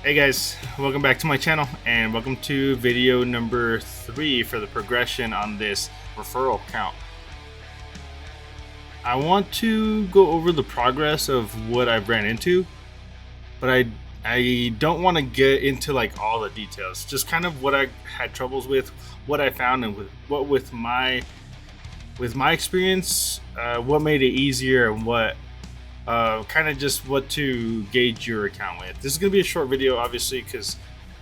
Hey guys, welcome back to my channel and welcome to video number 3 for the progression on this referral count. I want to go over the progress of what I've ran into, but I don't want to get into like all the details. Just kind of what I had troubles with, what I found, and with my experience, what made it easier and what kind of just what to gauge your account with. This is going to be a short video, obviously, because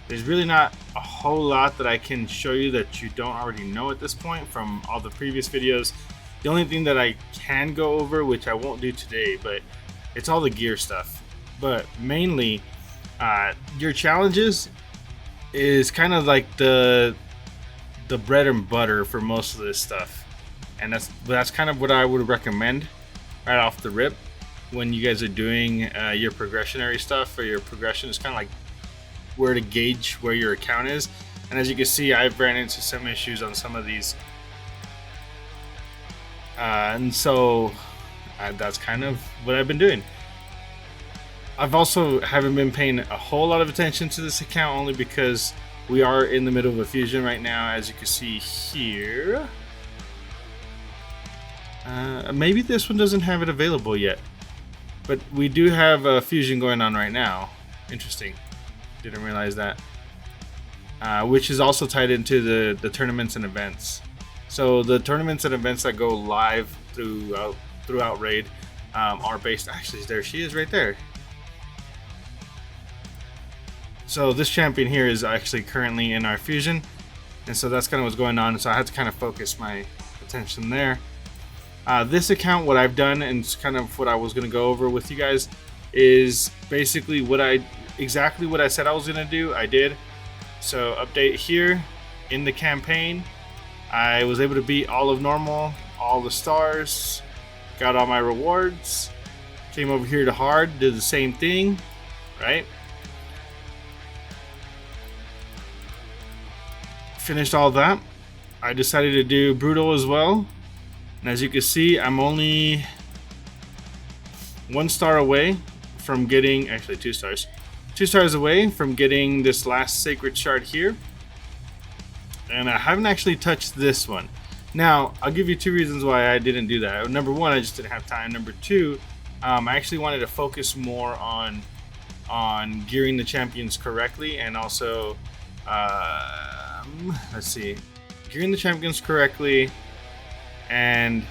there's really not a whole lot that I can show you that you don't already know at this point from all the previous videos. The only thing that I can go over, which I won't do today, but it's all the gear stuff. But mainly, your challenges is kind of like the bread and butter for most of this stuff, and that's kind of what I would recommend right off the rip when you guys are doing your progressionary stuff, or your progression is kind of like where to gauge where your account is. And as you can see, I've ran into some issues on some of these, and so that's kind of what I've been doing. I've also haven't been paying a whole lot of attention to this account, only because we are in the middle of a fusion right now, as you can see here. Maybe this one doesn't have it available yet, but we do have a fusion going on right now. Interesting. Didn't realize that. Which is also tied into the tournaments and events. So the tournaments and events that go live throughout Raid are based. Actually, there she is right there. So this champion here is actually currently in our fusion, and so that's kind of what's going on. So I had to kind of focus my attention there. This account, what I've done, and it's kind of what I was going to go over with you guys, is basically exactly what I said I was going to do. I did. So update here in the campaign, I was able to beat all of normal, all the stars, got all my rewards, came over here to hard, did the same thing, right? Finished all that. I decided to do brutal as well. And as you can see, I'm only 1 star away from getting, actually 2 stars. 2 stars away from getting this last sacred shard here. And I haven't actually touched this one. Now, I'll give you 2 reasons why I didn't do that. Number 1, I just didn't have time. Number 2, I actually wanted to focus more on gearing the champions correctly, and also, let's see, gearing the champions correctly, and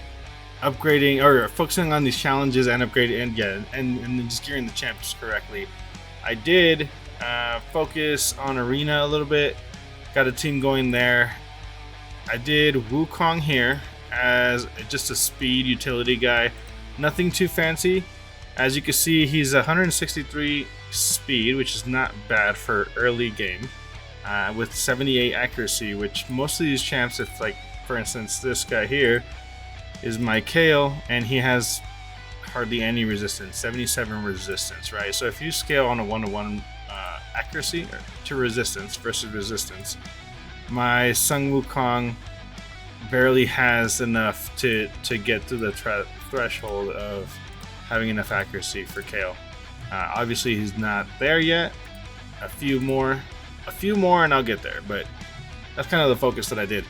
upgrading, or focusing on these challenges and upgrading, and then just gearing the champs correctly. I did focus on arena a little bit, got a team going there. I did Wukong here as just a speed utility guy, nothing too fancy. As you can see, he's 163 speed, which is not bad for early game, with 78 accuracy, which most of these champs, if like, for instance, this guy here is my Kale, and he has hardly any resistance, 77 resistance, right? So if you scale on a 1-to-1 accuracy to resistance versus resistance, my Sung Wukong barely has enough to get through the threshold of having enough accuracy for Kale. Obviously, he's not there yet. A few more, and I'll get there. But that's kind of the focus that I did.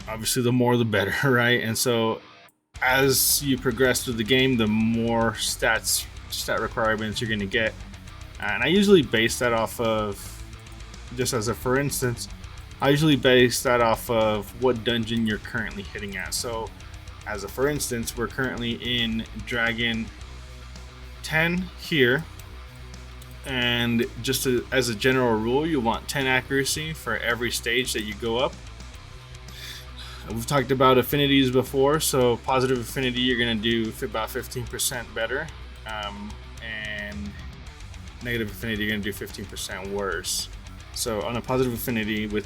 Obviously, the more the better, right? And so as you progress through the game, the more stat requirements you're going to get. And I usually base that off of, just as a for instance, I usually base that off of what dungeon you're currently hitting at. So as a for instance, we're currently in Dragon 10 here, and just as a general rule, you want 10 accuracy for every stage that you go up. We've talked about affinities before, so positive affinity you're going to do about 15% better, and negative affinity you're going to do 15% worse. So on a positive affinity with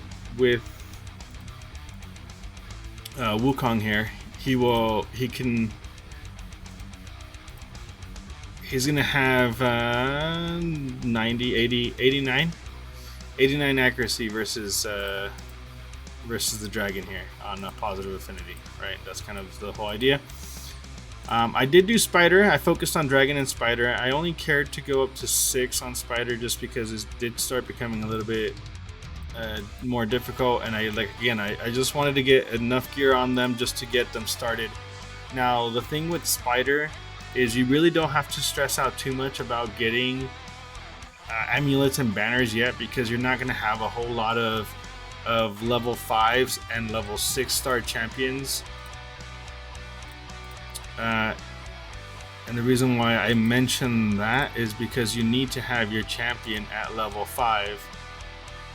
Wukong here, he's going to have 90, 80, 89 accuracy versus the dragon here on a positive affinity, right? That's kind of the whole idea. I did do Spider. I focused on Dragon and Spider. I only cared to go up to 6 on Spider just because it did start becoming a little bit more difficult, and I just wanted to get enough gear on them just to get them started. Now the thing with Spider is you really don't have to stress out too much about getting amulets and banners yet, because you're not going to have a whole lot of level 5s and level 6 star champions. And the reason why I mention that is because you need to have your champion at level 5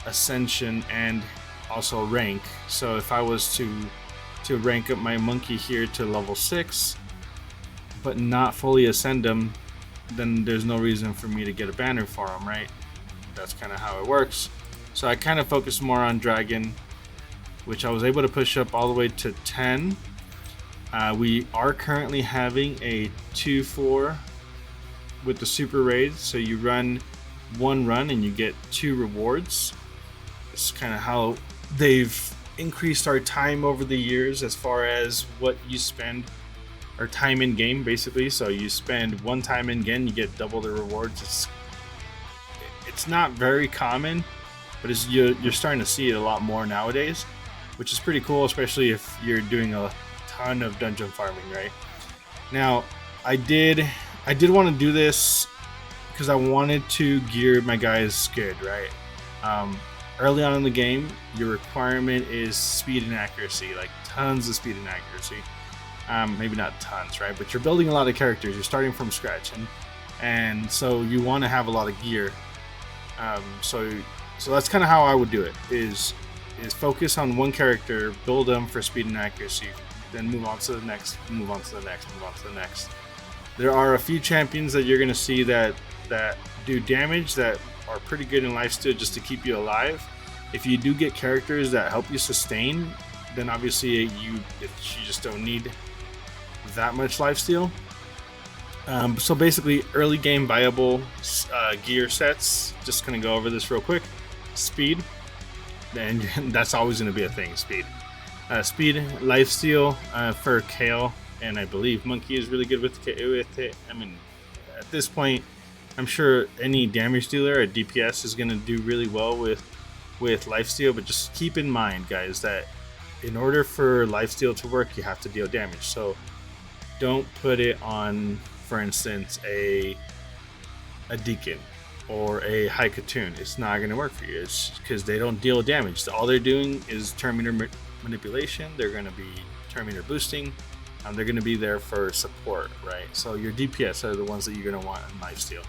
ascension and also rank. So if I was to rank up my monkey here to level 6 but not fully ascend him, then there's no reason for me to get a banner for him, right? That's kind of how it works. So I kind of focused more on Dragon, which I was able to push up all the way to 10. We are currently having a 2-4 with the super raids, so you run one run and you get 2 rewards. It's kind of how they've increased our time over the years as far as what you spend, or time in game basically. So you spend 1 time in game, you get double the rewards. It's not very common, but you're starting to see it a lot more nowadays, which is pretty cool, especially if you're doing a ton of dungeon farming, right? Now, I did want to do this because I wanted to gear my guys good, right? Early on in the game, your requirement is speed and accuracy, like tons of speed and accuracy. Maybe not tons, right? But you're building a lot of characters. You're starting from scratch, and so you want to have a lot of gear. So that's kind of how I would do it. Is focus on one character, build them for speed and accuracy, then move on to the next, move on to the next, move on to the next. There are a few champions that you're going to see that do damage that are pretty good in lifesteal just to keep you alive. If you do get characters that help you sustain, then obviously you just don't need that much lifesteal. So basically, early game viable gear sets. Just gonna go over this real quick. Speed, and that's always gonna be a thing. Speed, lifesteal for Kale, and I believe Monkey is really good with it. I mean, at this point, I'm sure any damage dealer at DPS is gonna do really well with lifesteal. But just keep in mind, guys, that in order for lifesteal to work, you have to deal damage. So don't put it on, for instance, a Deacon or a Haikatoon. It's not going to work for you. It's because they don't deal damage. All they're doing is turn meter manipulation. They're going to be turn meter boosting. They're going to be there for support, right? So your DPS are the ones that you're going to want in lifesteal.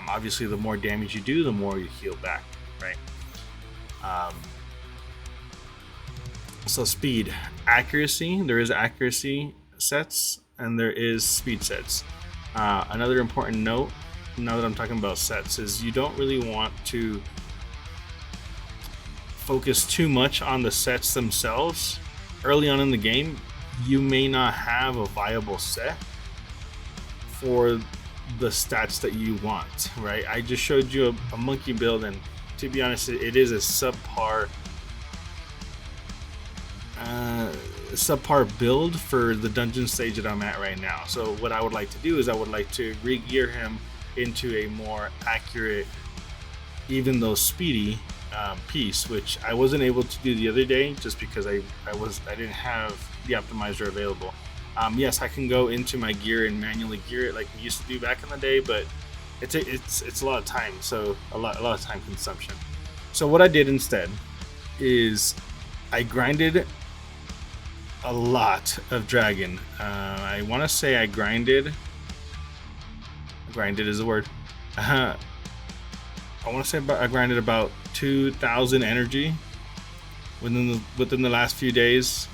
Obviously, the more damage you do, the more you heal back, right? So speed, accuracy. There is accuracy sets and there is speed sets. Another important note, now that I'm talking about sets, is you don't really want to focus too much on the sets themselves. Early on in the game, you may not have a viable set for the stats that you want, right? I just showed you a monkey build, and to be honest, it is a subpar build for the dungeon stage that I'm at right now. So what I would like to do is I would like to re-gear him into a more accurate, even though speedy piece, which I wasn't able to do the other day just because I didn't have the optimizer available. Yes, I can go into my gear and manually gear it like we used to do back in the day, but it's a lot of time, so a lot of time consumption. So what I did instead is I grinded a lot of Dragon. I want to say I grinded is the word. I want to say I grinded about 2,000 energy within the last few days,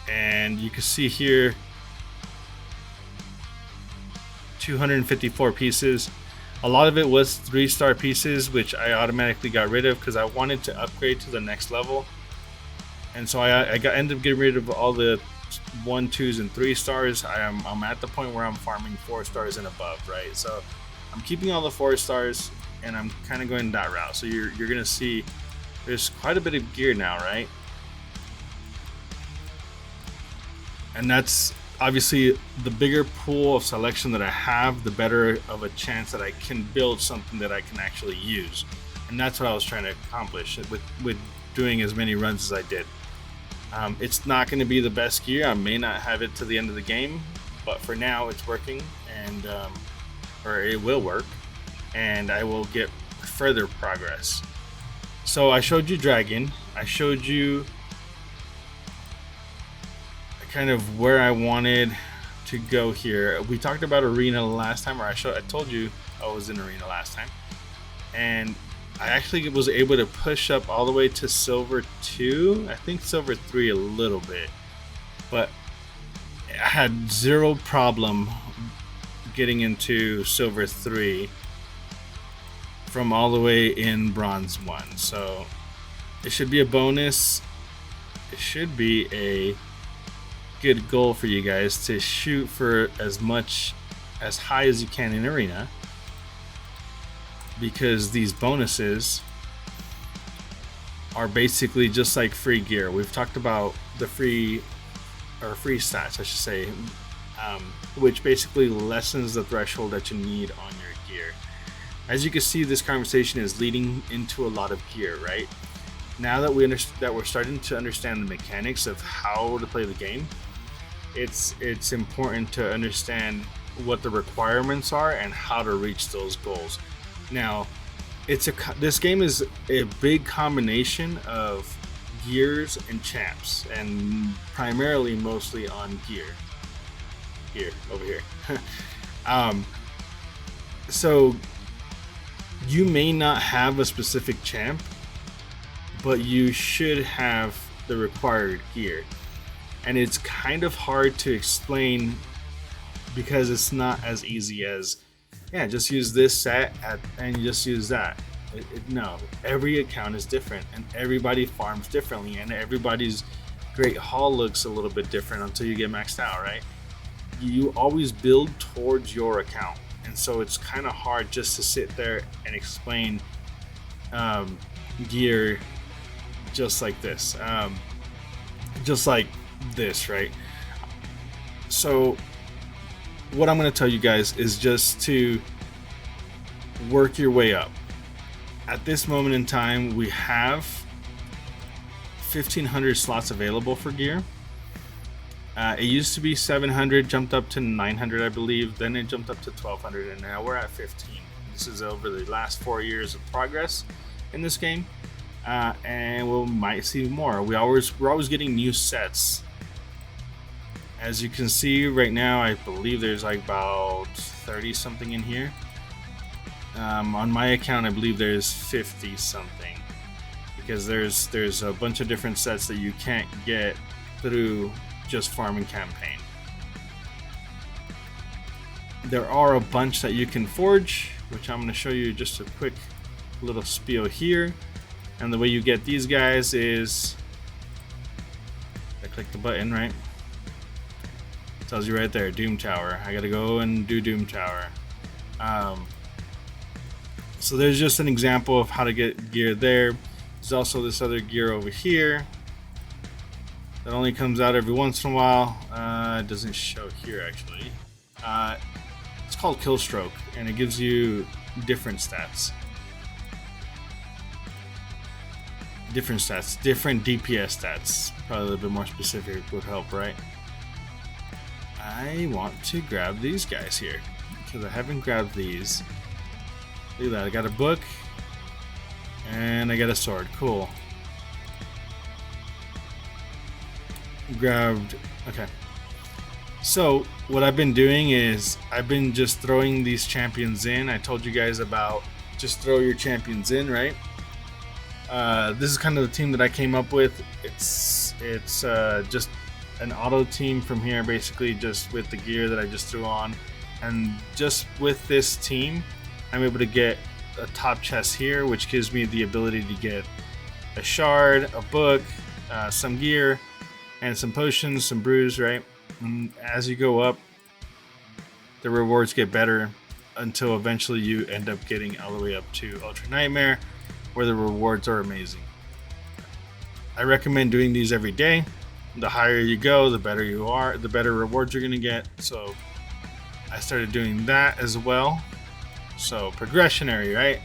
and you can see here 254 pieces. A lot of it was 3-star pieces, which I automatically got rid of because I wanted to upgrade to the next level. And so I ended up getting rid of all the 1, 2s, and 3 stars. I'm at the point where I'm farming 4 stars and above, right? So I'm keeping all the 4 stars, and I'm kind of going that route. So you're gonna see there's quite a bit of gear now, right? And that's obviously, the bigger pool of selection that I have, the better of a chance that I can build something that I can actually use. And that's what I was trying to accomplish with doing as many runs as I did. It's not going to be the best gear. I may not have it to the end of the game, but for now it's working, and or it will work, and I will get further progress. So I showed you Dragon. I showed you kind of where I wanted to go here. We talked about Arena last time, or I told you I was in Arena last time, and I actually was able to push up all the way to Silver 2. I think Silver 3 a little bit, but I had zero problem getting into Silver 3 from all the way in Bronze 1. So it should be a bonus. It should be a good goal for you guys to shoot for as high as you can in Arena, because these bonuses are basically just like free gear. We've talked about the free stats, I should say, which basically lessens the threshold that you need on your gear. As you can see, this conversation is leading into a lot of gear, right? Now that we're starting to understand the mechanics of how to play the game, it's important to understand what the requirements are and how to reach those goals. Now, this game is a big combination of gears and champs, and primarily mostly on gear. Here, over here. So you may not have a specific champ, but you should have the required gear. And it's kind of hard to explain because it's not as easy as, yeah, just use this set and you just use that. No, every account is different, and everybody farms differently, and everybody's Great Hall looks a little bit different until you get maxed out, right? You always build towards your account, and so it's kind of hard just to sit there and explain gear just like this. Right? So what I'm going to tell you guys is just to work your way up. At this moment in time, we have 1,500 slots available for gear. It used to be 700, jumped up to 900, I believe. Then it jumped up to 1,200, and now we're at 15. This is over the last 4 years of progress in this game, and we might see more. We're always getting new sets. As you can see right now, I believe there's like about 30 something in here. On my account, I believe there's 50 something, because there's a bunch of different sets that you can't get through just farming campaign. There are a bunch that you can forge, which I'm going to show you just a quick little spiel here. And the way you get these guys is, I click the button, right? It tells you right there, Doom Tower. I got to go and do Doom Tower. So there's just an example of how to get gear there. There's also this other gear over here that only comes out every once in a while. It doesn't show here actually. It's called Kill Stroke, and it gives you different stats. Different DPS stats. Probably a little bit more specific would help, right? I want to grab these guys here because I haven't grabbed these. Look at that, I got a book and I got a sword. Cool. Grabbed. Okay. So what I've been doing is I've been just throwing these champions in. I told you guys about just throw your champions in, right? This is kind of the team that I came up with. It's just an auto team from here, basically, just with the gear that I just threw on, and just with this team I'm able to get a top chest here, which gives me the ability to get a shard, a book, some gear, and some potions, some brews, right? And as you go up, the rewards get better until eventually you end up getting all the way up to Ultra Nightmare, where the rewards are amazing. I recommend doing these every day. the higher you go, the better you are, the better rewards you're gonna get. So I started doing that as well. So progressionary, right?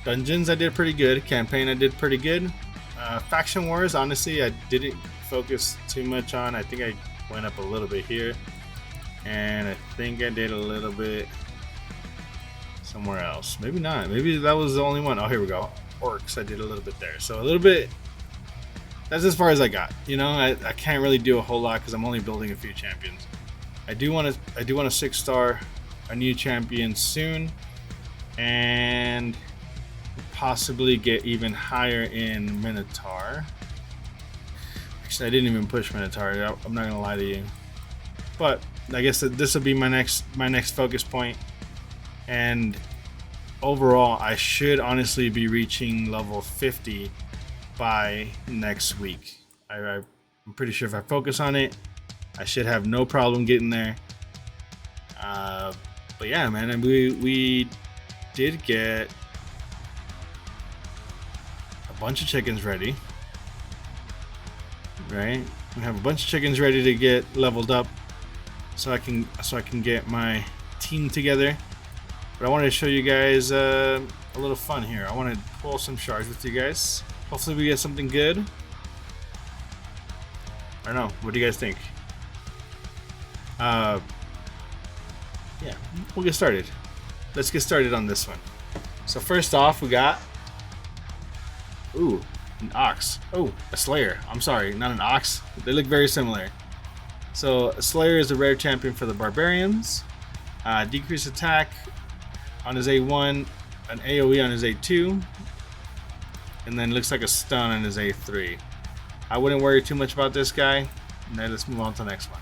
Dungeons I did pretty good. Campaign I did pretty good. Faction wars, honestly, I didn't focus too much on. I think I went up a little bit here, and I think I did a little bit somewhere else. Maybe not. Maybe that was the only one. Oh, here we go. Orcs, I did a little bit there. So a little bit. That's as far as I got. You know, I can't really do a whole lot because I'm only building a few champions. I do want to 6-star a new champion soon, and possibly get even higher in Minotaur. Actually, I didn't even push Minotaur. I'm not gonna lie to you, but I guess that this will be my next focus point. And overall, I should honestly be reaching level 50 by next week. I'm pretty sure if I focus on it, I should have no problem getting there. But yeah, man, and we did get a bunch of chickens ready, right? We have a bunch of chickens ready to get leveled up, so I can get my team together. But I wanted to show you guys a little fun here. I want to pull some shards with you guys. Hopefully we get something good. I don't know. What do you guys think? Yeah, we'll get started. Let's get started on this one. So first off, we got an ox. Oh, a slayer. I'm sorry, not an ox. They look very similar. So a slayer is a rare champion for the barbarians. Decreased attack on his A1, an AoE on his A2, and then looks like a stun on his A3. I wouldn't worry too much about this guy. Now let's move on to the next one.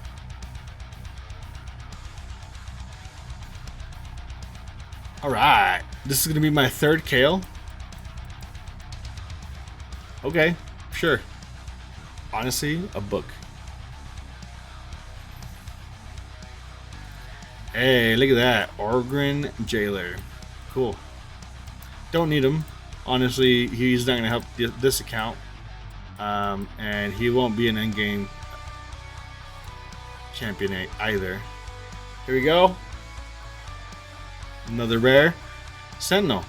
Alright, this is going to be my third Kale. Okay, sure. Honestly, a book. Hey, look at that. Orgrin Jailer. Cool. Don't need him. Honestly, he's not going to help this account. And he won't be an endgame champion either. Here we go. Another rare. Sentinel.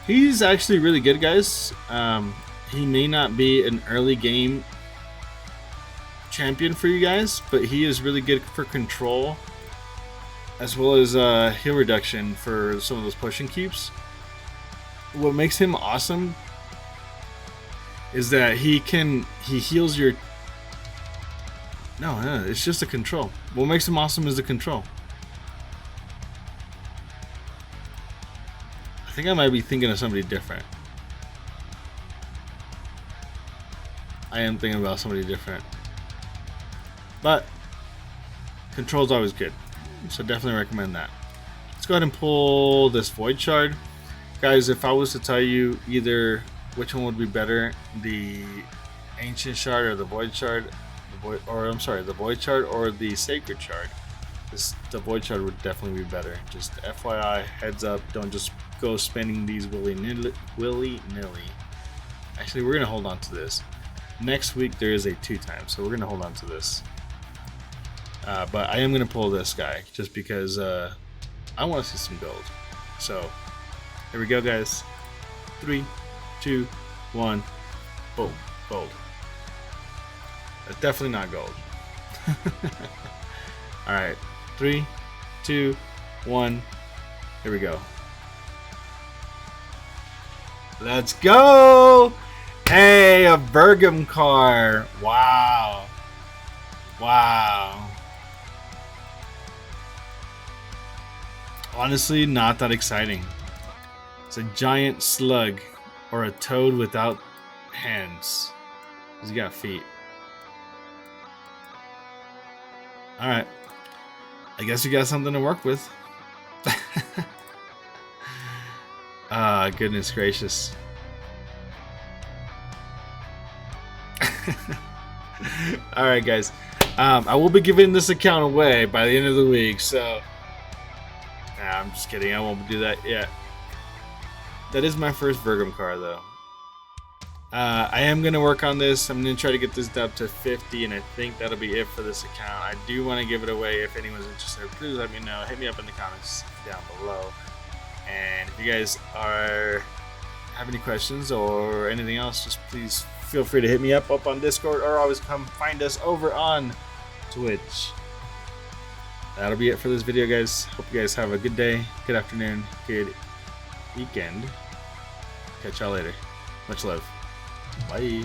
He's actually really good, guys. He may not be an early game champion for you guys, but he is really good for control, as well as heal reduction for some of those pushing keeps. What makes him awesome is that he heals your... No, it's just a control. What makes him awesome is the control. I think I might be thinking of somebody different. I am thinking about somebody different. But control's always good. So definitely recommend that. Let's go ahead and pull this Void Shard. Guys, if I was to tell you either which one would be better, the Ancient Shard or the Void Shard, the Void Shard or the Sacred Shard, the Void Shard would definitely be better. Just FYI, heads up, don't just go spending these willy-nilly. Actually, we're going to hold on to this. Next week there is a 2-time, so we're going to hold on to this. But I am going to pull this guy just because I want to see some gold. So here we go, guys. 3, 2, 1. Boom. Gold. That's definitely not gold. Alright. 3, 2, 1. Here we go. Let's go! Hey, a Bergam car. Wow. Wow. Honestly, not that exciting. It's a giant slug or a toad without hands. He's got feet. Alright. I guess you got something to work with. Ah, goodness gracious. Alright, guys. I will be giving this account away by the end of the week, so... Nah, I'm just kidding. I won't do that yet. That is my first Virgum car, though. I am going to work on this. I'm going to try to get this up to 50, and I think that'll be it for this account. I do want to give it away. If anyone's interested, please let me know. Hit me up in the comments down below. And if you guys have any questions or anything else, just please feel free to hit me up on Discord, or always come find us over on Twitch. That'll be it for this video, guys. Hope you guys have a good day, good afternoon, good weekend. Catch y'all later. Much love. Bye.